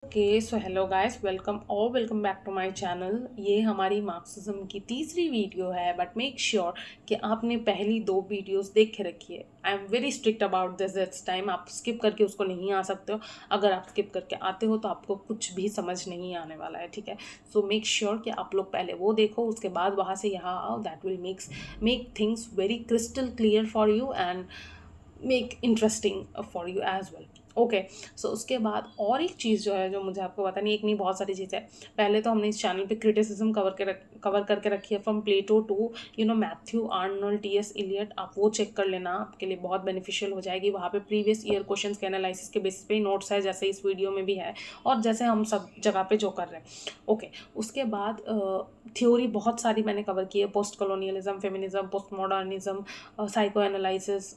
Okay so hello guys, welcome back to my channel. ये हमारी Marxism की तीसरी वीडियो है, बट मेक श्योर कि आपने पहली दो वीडियोस देख के रखी है। I am very strict about this time. आप स्किप करके उसको नहीं आ सकते हो। अगर आप स्किप करके आते हो तो आपको कुछ भी समझ नहीं आने वाला है, ठीक है। सो मेक श्योर कि आप लोग पहले वो देखो, उसके बाद वहाँ से यहाँ आओ। That will make things very crystal clear for you and make interesting for you as well. Okay, so उसके बाद और एक चीज़ जो है, जो मुझे आपको पता नहीं, एक नहीं बहुत सारी चीज़ें हैं। पहले तो हमने इस चैनल पे क्रिटिसिज्म कवर करके रखी है, from Plato to Matthew Arnold, T S Eliot. आप वो चेक कर लेना, आपके लिए बहुत बेनिफिशियल हो जाएगी। वहाँ पे प्रीवियस ईयर क्वेश्चंस के एनालिसिस के बेसिस पे नोट्स है, जैसे इस वीडियो में भी है और जैसे हम सब जगह पे जो कर रहे हैं। ओके, उसके बाद थ्योरी बहुत सारी मैंने कवर की है। Post colonialism, feminism, post modernism, psycho analysis,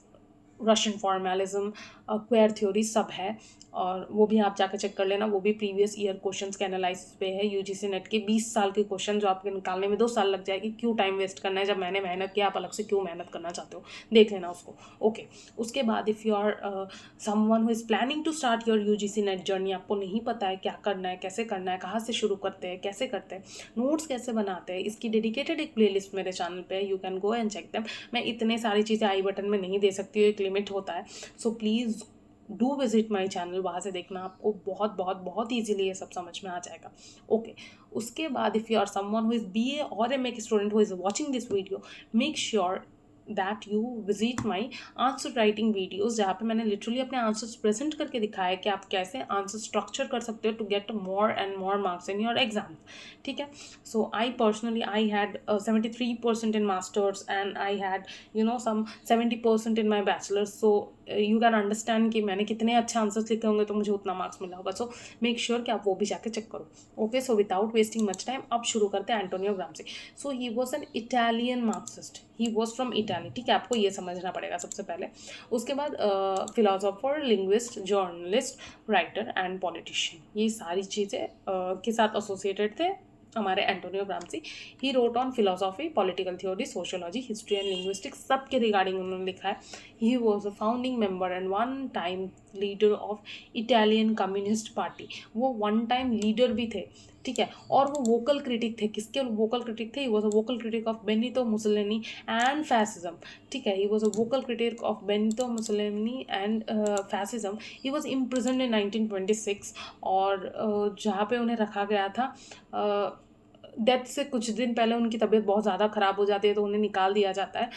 Russian formalism, queer theory सब है। और वो भी आप जाकर चेक कर लेना। वो भी प्रीवियस ईयर क्वेश्चंस के एनालिसिस पे है। यूजीसी नेट के 20 साल के क्वेश्चन जो आपके निकालने में 2 साल लग जाएगी। क्यों टाइम वेस्ट करना है, जब मैंने मेहनत किया, आप अलग से क्यों मेहनत करना चाहते हो? देख लेना उसको। ओके, उसके बाद if you are someone who is planning to start your UGC NET journey, आपको नहीं पता है क्या करना है, कैसे करना है, कहाँ से शुरू करते हैं, कैसे करते हैं, नोट्स कैसे बनाते हैं, इसकी डेडिकेटेड एक प्लेलिस्ट मेरे चैनल पे है। You can go and check them. मैं इतने सारी चीज़ें आई बटन में नहीं दे सकती हूँ, एक लिमिट होता है। So please do visit my channel, वहाँ से देखना। आपको बहुत बहुत बहुत ईजिली ये सब समझ में आ जाएगा। ओके, उसके बाद if you are someone who is BA और MA के student who is watching this video, make sure that you visit my answer writing videos, जहाँ पे मैंने लिटरली अपने आंसर्स प्रेजेंट करके दिखाया है कि आप कैसे आंसर स्ट्रक्चर कर सकते हो to get more and more marks in your exam, ठीक है। So I personally I had 73% in masters and I had some 70% in my bachelor's. So you can understand कि मैंने कितने अच्छे आंसर्स लिखे होंगे तो मुझे उतना मार्क्स मिला होगा। सो मेक श्योर कि आप वो भी जाके चेक करो। Okay, so without wasting much time अब शुरू करते हैं Antonio Gramsci. So he was an Italian Marxist, he was from Italy, ठीक है। आपको ये समझना पड़ेगा सबसे पहले। उसके बाद philosopher, linguist, journalist, writer and politician, ये सारी चीज़ें के साथ एसोसिएटेड थे हमारे Antonio Gramsci. He wrote on philosophy, political theory, sociology, history and linguistics, सब के रिगार्डिंग उन्होंने लिखा है। He was a founding member and one time leader of Italian communist party. वो वन टाइम लीडर भी थे, ठीक है। और वो वोकल क्रिटिक थे। किसके वोकल क्रिटिक थे? He was a vocal critic of Benito Mussolini and fascism, ठीक है। He was a vocal critic of Benito Mussolini and fascism. He was imprisoned in 1926, और जहाँ पे उन्हें रखा गया था, डेथ से कुछ दिन पहले उनकी तबीयत बहुत ज़्यादा ख़राब हो जाती है तो उन्हें निकाल दिया जाता है।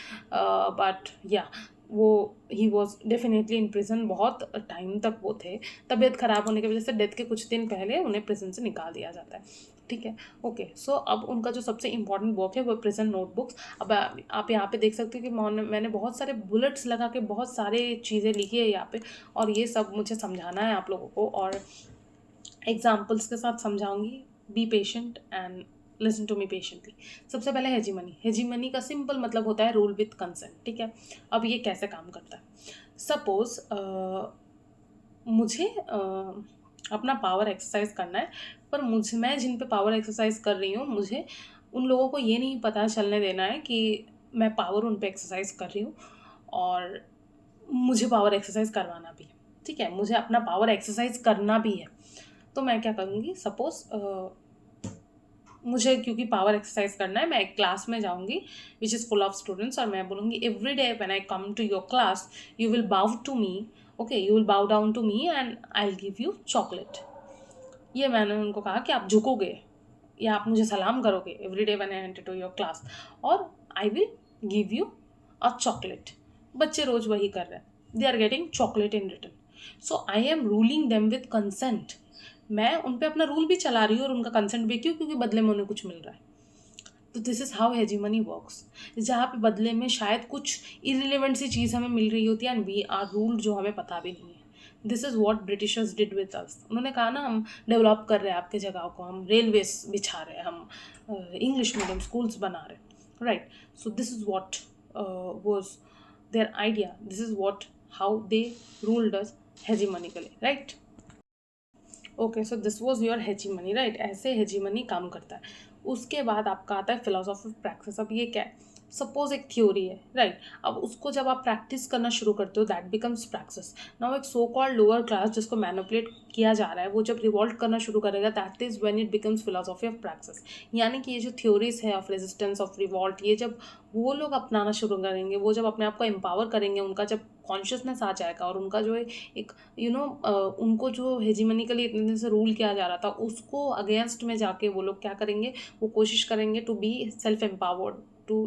बट या वो he was definitely in prison, बहुत टाइम तक वो थे। तबीयत ख़राब होने की वजह से डेथ के कुछ दिन पहले उन्हें प्रिजन से निकाल दिया जाता है, ठीक है। ओके, सो अब उनका जो सबसे इंपॉर्टेंट वर्क है वो प्रिजन नोटबुक्स। अब आप यहाँ पे देख सकते हो कि मैंने बहुत सारे बुलेट्स लगा के बहुत सारे चीज़ें लिखी है यहाँ पे, और ये सब मुझे समझाना है आप लोगों को, और एग्जाम्पल्स के साथ समझाऊंगी। Be patient and listen to me patiently. सबसे पहले हेजीमनी। हेजीमनी का सिंपल मतलब होता है रूल विथ कंसेंट, ठीक है। अब ये कैसे काम करता है? सपोज मुझे अपना पावर एक्सरसाइज करना है, पर मैं जिन पे पावर एक्सरसाइज कर रही हूँ, मुझे उन लोगों को ये नहीं पता चलने देना है कि मैं पावर उन पे एक्सरसाइज कर रही हूँ, और मुझे पावर एक्सरसाइज करवाना भी है, ठीक है। मुझे अपना पावर एक्सरसाइज करना भी है। तो मैं क्या करूँगी? सपोज मुझे क्योंकि पावर एक्सरसाइज करना है, मैं एक क्लास में जाऊँगी which is full of students, और मैं बोलूँगी every day when I come to your class you will bow to me, okay, you will bow down to me and I will give you chocolate. ये मैंने उनको कहा कि आप झुकोगे या आप मुझे सलाम करोगे every day when I enter to your class, और I will give you a chocolate. बच्चे रोज वही कर रहे हैं, they are getting chocolate in return. So I am ruling them with consent. मैं उन पे अपना रूल भी चला रही हूँ और उनका कंसेंट भी, क्यों? क्योंकि बदले में उन्हें कुछ मिल रहा है। तो this is how hegemony works, जहाँ पे बदले में शायद कुछ इरिलेवेंट सी चीज़ हमें मिल रही होती है एंड वी आर रूल्ड, जो हमें पता भी नहीं है। This is what Britishers did with us. उन्होंने कहा ना, हम डेवलप कर रहे हैं आपके जगह को, हम रेलवेज बिछा रहे हैं, हम इंग्लिश मीडियम स्कूल्स बना रहे हैं, right. So this is what was their idea, this is what how they ruled us hegemonically, right. Okay, so this was your hegemony, right. ऐसे हेजीमनी काम करता है। उसके बाद आपका आता है फिलोसॉफी ऑफ प्रैक्टिस। अब ये क्या है? सपोज एक थ्योरी है, राइट, अब उसको जब आप प्रैक्टिस करना शुरू करते हो दैट बिकम्स प्रैक्टिस। नाउ एक सो कॉल्ड लोअर क्लास जिसको मैनिपुलेट किया जा रहा है, वो जब रिवॉल्ट करना शुरू करेगा that is when it becomes philosophy of practice. यानी कि ये जो थ्योरीज है ऑफ रेजिस्टेंस, ऑफ रिवॉल्ट, ये जब वो लोग अपनाना शुरू करेंगे, वो जब अपने आप को एम्पावर करेंगे, उनका जब कॉन्शियसनेस आ जाएगा और उनका जो एक उनको जो हेजिमनिकली इतने दिन से रूल किया जा रहा था उसको अगेंस्ट में जाके वो लोग क्या करेंगे, वो कोशिश करेंगे to be self empowered, to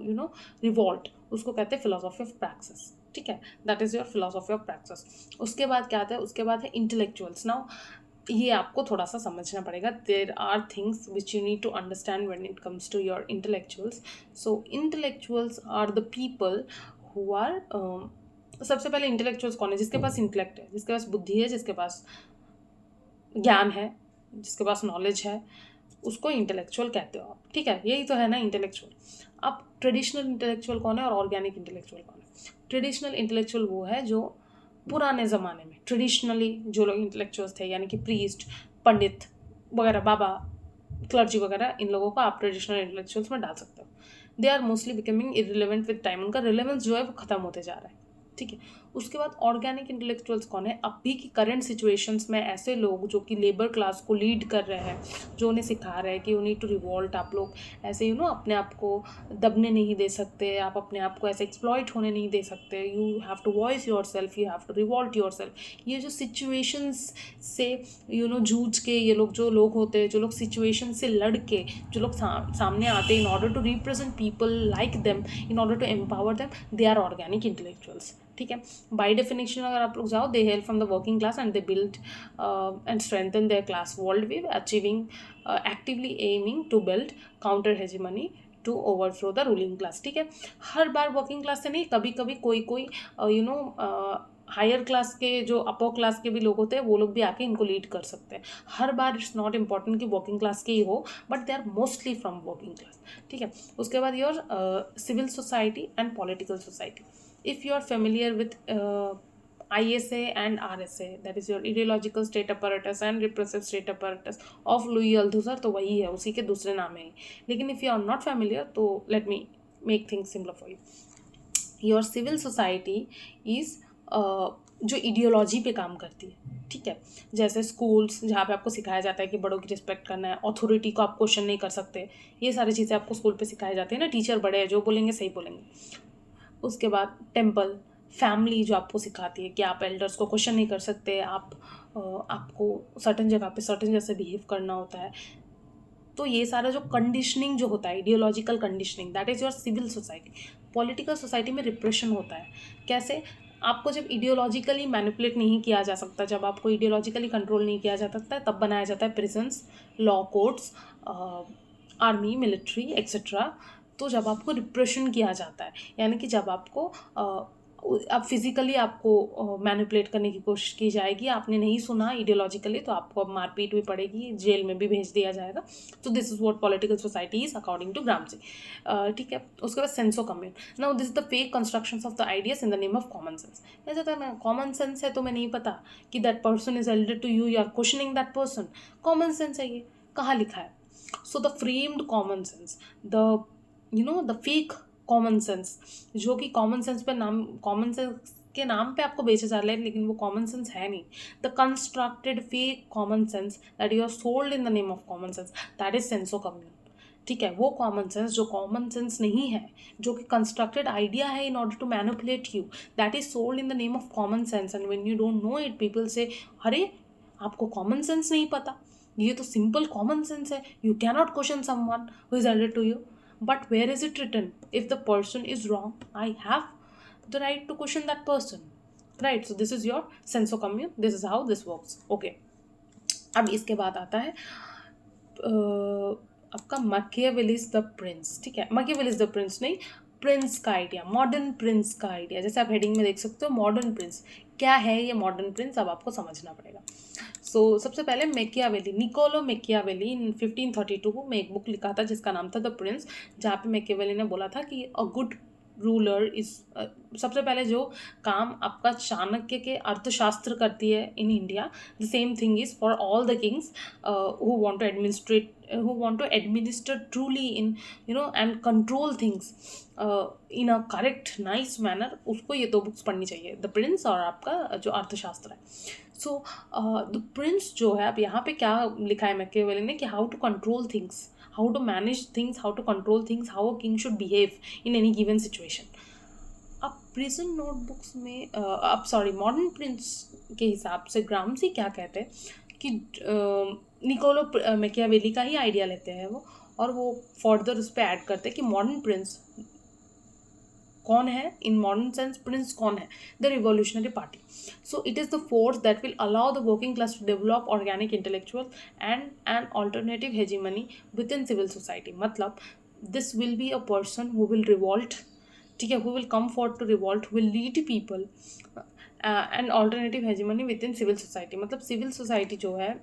revolt. उसको कहते हैं फिलोसॉफी ऑफ प्रैक्टिस, ठीक है, that is your philosophy of practice. उसके बाद क्या आता है, उसके बाद है इंटेलेक्चुअल्स। नाउ ये आपको थोड़ा सा समझना पड़ेगा, there are things which you need to understand when it comes to your intellectuals. So intellectuals are the people who are, सबसे पहले इंटेलेक्चुअल्स कौन है, जिसके पास इंटेलेक्ट है, जिसके पास बुद्धि है, जिसके पास ज्ञान है, जिसके पास नॉलेज है, उसको इंटेलेक्चुअल कहते हो आप, ठीक है, यही तो है ना इंटेलेक्चुअल। अब ट्रेडिशनल इंटेलेक्चुअल कौन है और ऑर्गेनिक इंटेलेक्चुअल कौन है? ट्रेडिशनल इंटेलेक्चुअल वो है जो पुराने ज़माने में ट्रेडिशनली जो लोग इंटेलेक्चुअल्स थे, यानी कि प्रीस्ट, पंडित वगैरह, बाबा, क्लर्जी वगैरह, इन लोगों को आप ट्रेडिशनल इंटेलेक्चुअल्स में डाल सकते हो। They are mostly becoming irrelevant with time, उनका रिलेवेंस जो है वो खत्म होते जा रहा है, ठीक है। उसके बाद ऑर्गेनिक इंटेलेक्चुअल्स कौन है? अभी की करंट सिचुएशंस में ऐसे लोग जो कि लेबर क्लास को लीड कर रहे हैं, जो उन्हें सिखा रहे हैं कि यू नीड टू रिवॉल्ट, आप लोग ऐसे अपने आप को दबने नहीं दे सकते, आप अपने आप को ऐसे एक्सप्लॉइट होने नहीं दे सकते, you have to voice yourself, you have to revolt yourself. ये जो सिचुएशंस से जूझ के ये लोग जो लोग होते हैं, जो लोग सिचुएशन से लड़ के जो लोग सामने आते हैं in order to represent people like them, in order to empower them, they are organic intellectuals, ठीक है। बाय डेफिनेशन अगर आप लोग जाओ, they hail from the working class and they build and strengthen their class world view, achieving actively aiming to build counter hegemony to overthrow the ruling class, ठीक है। हर बार working class से नहीं, कभी कभी कोई हायर क्लास के जो upper class के भी लोग होते हैं वो लोग भी आके इनको लीड कर सकते हैं। हर बार इट्स नॉट इम्पॉर्टेंट कि वर्किंग क्लास के ही हो, but they are mostly from working class, ठीक है। उसके बाद your civil society and political society. If you are familiar with ISA and RSA, that is your ideological state apparatus and repressive state apparatus of Louis Althusser, तो वही है, उसी के दूसरे नाम है। लेकिन if you are not familiar, तो let me make things simpler for you. Your civil society is जो इडियोलॉजी पे काम करती है, ठीक है। जैसे स्कूल्स जहाँ पे आपको सिखाया जाता है कि बड़ों की रिस्पेक्ट करना है, अथॉरिटी को आप क्वेश्चन नहीं कर सकते, ये सारी चीज़ें आपको स्कूल पे सिखाई जाती है ना, टीचर बड़े हैं, जो बोलेंगे सही बोलेंगे। उसके बाद टेम्पल, फैमिली जो आपको सिखाती है कि आप एल्डर्स को क्वेश्चन नहीं कर सकते, आपको सर्टन जगह पे सर्टन जैसे बिहेव करना होता है। तो ये सारा जो कंडीशनिंग जो होता है, ideological conditioning, that is your civil society. Political society में रिप्रेशन होता है। कैसे? आपको जब आइडियोलॉजिकली मैनिपुलेट नहीं किया जा सकता, जब आपको आइडियोलॉजिकली कंट्रोल नहीं किया जा सकता है, तब बनाया जाता है prisons, law courts, army, military etcetera. तो जब आपको रिप्रेशन किया जाता है, यानी कि जब आपको अब फिजिकली आपको मैनिपुलेट करने की कोशिश की जाएगी, आपने नहीं सुना आइडियोलॉजिकली, तो आपको अब मारपीट भी पड़ेगी, जेल में भी भेज दिया जाएगा। तो this is what political society is according to Gramsci, ठीक है। उसके बाद sense of commune. Now this is the fake constructions of the ideas in the name of common sense. ऐसा था ना, कॉमन सेंस है तो मैं नहीं पता कि that person is elder to you, are questioning that person. Common sense है, ये कहाँ लिखा है? So the framed common sense, the fake common sense, जो कि कॉमन सेंस पे नाम, कॉमन सेंस के नाम पे आपको बेचा जा रहा है, लेकिन वो कॉमन सेंस है नहीं। The constructed fake common sense that you are sold in the name of common sense, that is sense of commune, ठीक है। वो कॉमन सेंस जो कॉमन सेंस नहीं है, जो कि कंस्ट्रक्टेड आइडिया है in order to manipulate you, that is sold in the name of common sense. And when you don't know it, people say, अरे आपको कॉमन सेंस नहीं पता, ये तो सिंपल कॉमन सेंस है, you cannot question someone who is elder to you. But where is it written? If the person is wrong, I have the right to question that person, right? So this is your sense of commune. This is how this works. Okay. अब इसके बाद आता है आपका Machiavelli's The Prince, ठीक है। Machiavelli's The Prince नहीं, Prince का आइडिया, मॉडर्न प्रिंस का आइडिया। जैसे आप हेडिंग में देख सकते हो, मॉडर्न प्रिंस क्या है, ये मॉडर्न प्रिंस अब आपको समझना पड़ेगा। सो सबसे पहले मैकियावेली, निकोलो मैकियावेली इन 1532 में एक बुक लिखा था जिसका नाम था द प्रिंस, जहाँ पे मैकियावेली ने बोला था कि अ गुड रूलर इज, सबसे पहले जो काम आपका चाणक्य के अर्थशास्त्र करती है in India, the same thing is for all the kings who want to who want to administer truly in and control things in a correct nice manner, उसको ये 2 बुक्स पढ़नी चाहिए, द प्रिंस और आपका जो अर्थशास्त्र है. सो द प्रिंस जो है, अब यहाँ पे क्या लिखा है मैकियावेली ने कि how to control things, how to manage things, how to control things, how a king should behave in any given situation. अब प्रिजन नोटबुक्स में अब सॉरी मॉडर्न प्रिंस के हिसाब से ग्रामसी क्या कहते हैं कि निकोलो मैकियावेली का ही आइडिया लेते हैं वो, और वो फर्दर उस पर ऐड करते हैं कि मॉडर्न प्रिंस कौन है, इन मॉडर्न सेंस प्रिंस कौन है, the revolutionary party. So it is the force that will allow the working class to develop organic intellectual and an alternative hegemony within civil society. मतलब this will be a person who will revolt, ठीक है, who will come for to revolt, will lead people and alternative hegemony within civil society. मतलब civil society जो है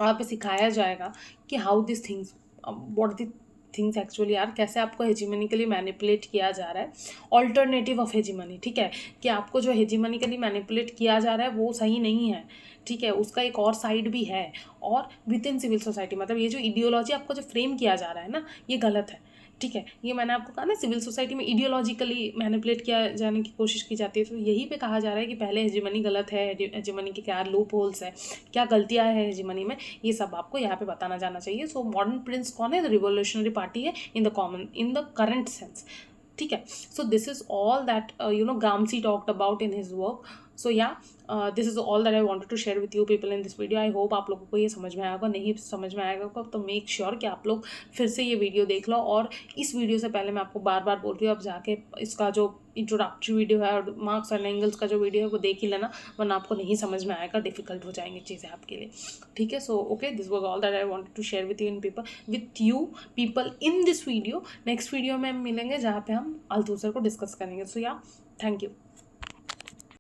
वहाँ पे सिखाया जाएगा कि how this things, what the things actually are, कैसे आपको हेजीमनिकली मैनिपुलेट किया जा रहा है, ऑल्टरनेटिव ऑफ हेजीमनी. ठीक है, कि आपको जो हेजीमनिकली मैनिपुलेट किया जा रहा है वो सही नहीं है. ठीक है, उसका एक और साइड भी है. और विद इन सिविल सोसाइटी मतलब ये जो इडियोलॉजी आपको जो फ्रेम किया जा रहा है ना, ये गलत है. ठीक है, ये मैंने आपको कहा ना, सिविल सोसाइटी में इडियोलॉजिकली मैनिपुलेट किया जाने की कोशिश की जाती है. तो यही पे कहा जा रहा है कि पहले हेजीमनी गलत है, हेजीमनी के क्या लूप होल्स है, क्या गलतियाँ हैं हेजीमनी में, ये सब आपको यहाँ पे बताना जाना चाहिए. सो मॉडर्न प्रिंस कौन है, द रिवोल्यूशनरी पार्टी है इन द करंट सेंस. ठीक है, so this is all that Gramsci talked about in his work. So yeah, this is all that I wanted to share with you people in this video. I hope आप लोगों को ये समझ में आएगा. नहीं समझ में आएगा तो मेक श्योर कि आप लोग फिर से ये वीडियो देख लो. और इस वीडियो से पहले मैं आपको बार बार बोल रही हूँ, आप जाके इसका जो इंट्रोडक्टरी वीडियो है और मार्क्स एंड एंगल्स का जो वीडियो है वो देख ही लेना, वरना आपको नहीं समझ में आएगा, डिफिकल्ट हो जाएंगी चीज़ें आपके लिए. ठीक है, so okay, this was all that I wanted to share with you people in this video. Next video में हम मिलेंगे जहाँ पे हम अल्थुसर को डिस्कस करेंगे. सो या, थैंक यू.